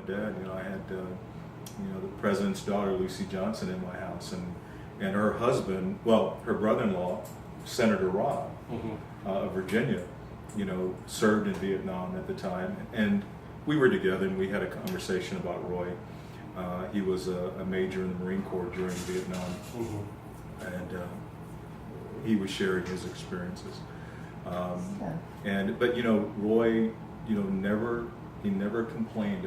Dad. You know, I had the president's daughter, Lucy Johnson, in my house, and her husband, well, her brother-in-law, Senator Robb of Virginia, you know, served in Vietnam at the time, and we were together and we had a conversation about Roy. He was a major in the Marine Corps during Vietnam, and he was sharing his experiences. But you know, Roy, you know, he never complained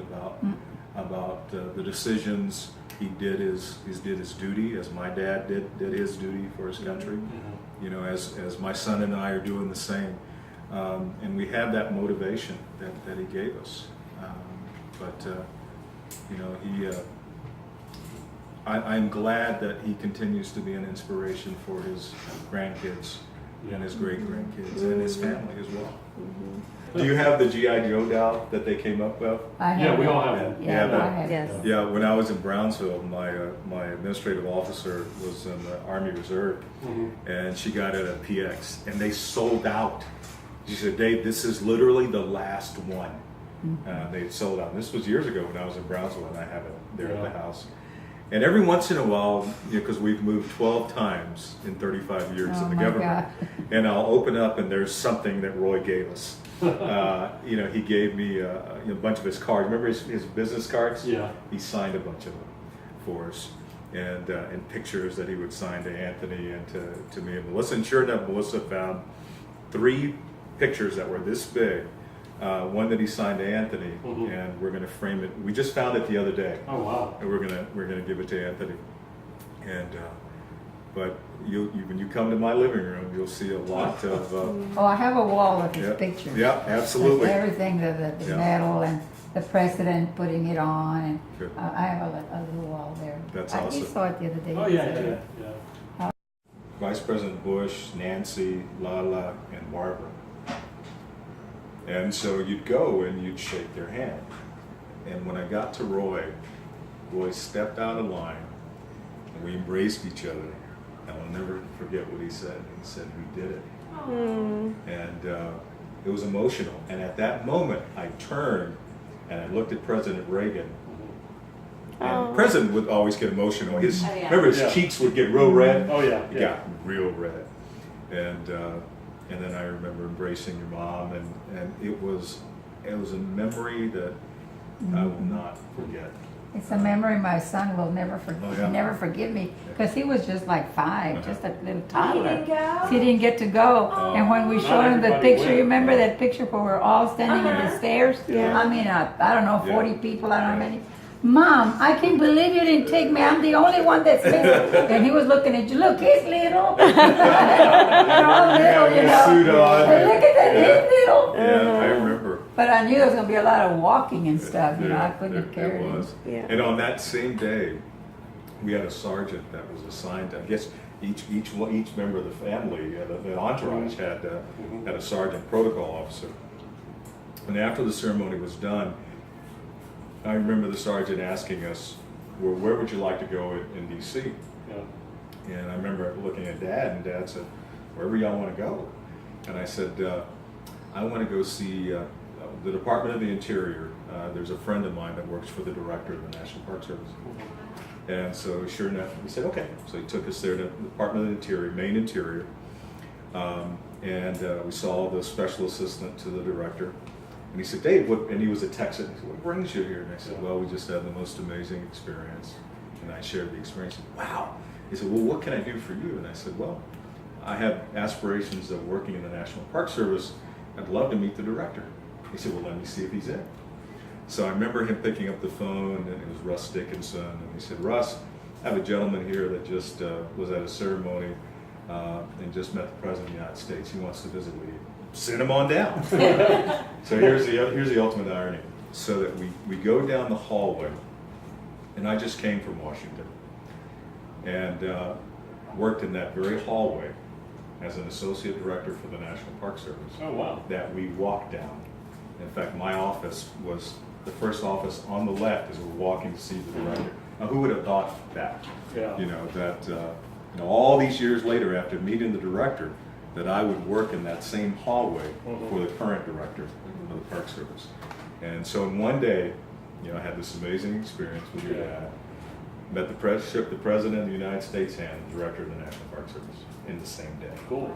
about the decisions. He did his duty, as my dad did his duty for his country. You know, as my son and I are doing the same, and we have that motivation that he gave us. You know, I'm glad that he continues to be an inspiration for his grandkids and his great-grandkids and his family as well. Do you have the G.I. Joe doll that they came up with? Yeah, we all have it. Yeah, when I was in Brownsville, my administrative officer was in the Army Reserve, and she got it at PX, and they sold out. She said, "Dave, this is literally the last one." They sold out. And this was years ago when I was in Brownsville, and I have it there at the house. And every once in a while, because we've moved 12 times in 35 years in the government, and I'll open up and there's something that Roy gave us. You know, he gave me a bunch of his cards. Remember his business cards? Yeah. He signed a bunch of them for us, and pictures that he would sign to Anthony and to me and Melissa. And sure enough, Melissa found 3 pictures that were this big. One that he signed to Anthony, and we're going to frame it. We just found it the other day. Oh wow! And we're gonna give it to Anthony. And but when you come to my living room, you'll see a lot of. Oh, I have a wall of his pictures. Yeah, absolutely. With everything, the medal and the president putting it on, and I have a little wall there. That's I awesome. just saw it the other day. Oh yeah. Vice President Bush, Nancy, Lala, and Barbara. And so you'd go and you'd shake their hand. And when I got to Roy stepped out of line and we embraced each other. And I'll never forget what he said. He said, "We did it." And it was emotional. And at that moment, I turned and I looked at President Reagan. And the president would always get emotional. Remember, his cheeks would get real red. Oh yeah. He got real red. And then I remember embracing your mom, and it was a memory that I will not forget. It's a memory my son will never forget. Oh, yeah. Never forgive me, because he was just like 5, just a little toddler. He didn't get to go. And when we showed him the picture, you remember that picture where we're all standing in the stairs? Yeah. I mean, I don't know, 40 people, I don't know how many. "Mom, I can't believe you didn't take me. I'm the only one that's missing." And he was looking at you. "Look, he's little." They're all little, you know. Suit on. And look at that, he's little. Yeah, I remember. But I knew there was going to be a lot of walking and stuff. You know, I couldn't carry It him. was. Yeah. And on that same day, we had a sergeant that was assigned. I guess each member of the family, the entourage, had a sergeant protocol officer. And after the ceremony was done, I remember the sergeant asking us, "Well, where would you like to go in D.C.?" Yeah. And I remember looking at Dad, and Dad said, "Wherever y'all want to go." And I said, "I want to go see the Department of the Interior. There's a friend of mine that works for the director of the National Park Service." And so sure enough, we said, "Okay." So he took us there to the Department of the Interior, Main Interior. And we saw the special assistant to the director. And he said, "Dave," and he was a Texan. He said, "What brings you here?" And I said, "Well, we just had the most amazing experience." And I shared the experience. He said, "Wow." He said, "Well, what can I do for you?" And I said, "Well, I have aspirations of working in the National Park Service. I'd love to meet the director." He said, "Well, let me see if he's in." So I remember him picking up the phone, and it was Russ Dickinson. And he said, "Russ, I have a gentleman here that just was at a ceremony and just met the President of the United States. He wants to visit with you." Send him on down. So here's the ultimate irony. So that we go down the hallway, and I just came from Washington, and worked in that very hallway as an associate director for the National Park Service. Oh wow. That we walked down. In fact, my office was the first office on the left as we're walking to see the director. Now, who would have thought that? Yeah. You know, that all these years later, after meeting the director, that I would work in that same hallway for the current director of the Park Service. And so in one day, You know, I had this amazing experience with your Yeah. dad. Met shook the President of the United States hand, the Director of the National Park Service, in the same day. Cool.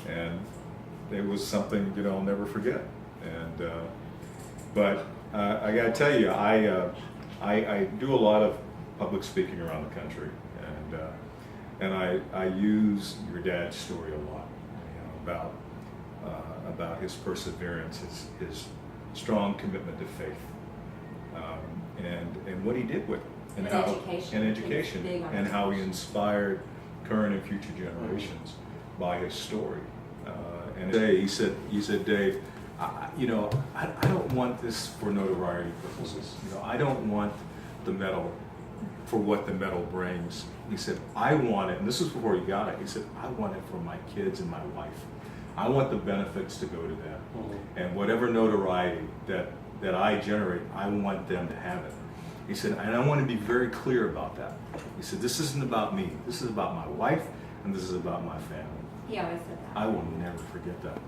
And it was something, you know, I'll never forget. And but I got to tell you, I do a lot of public speaking around the country, and I use your dad's story a lot, you know, about his perseverance, his strong commitment to faith, and what he did with it, And how education. and education, He's big on and how he education. inspired current and future generations by his story. And he said, Dave, you know, I don't want this for notoriety purposes. You know, I don't want the medal for what the medal brings. He said, I want it, and this was before he got it. He said, I want it for my kids and my wife. I want the benefits to go to them, and whatever notoriety that I generate, I want them to have it. He said, and I want to be very clear about that. He said, this isn't about me. This is about my wife, and this is about my family. He always said that. I will never forget that.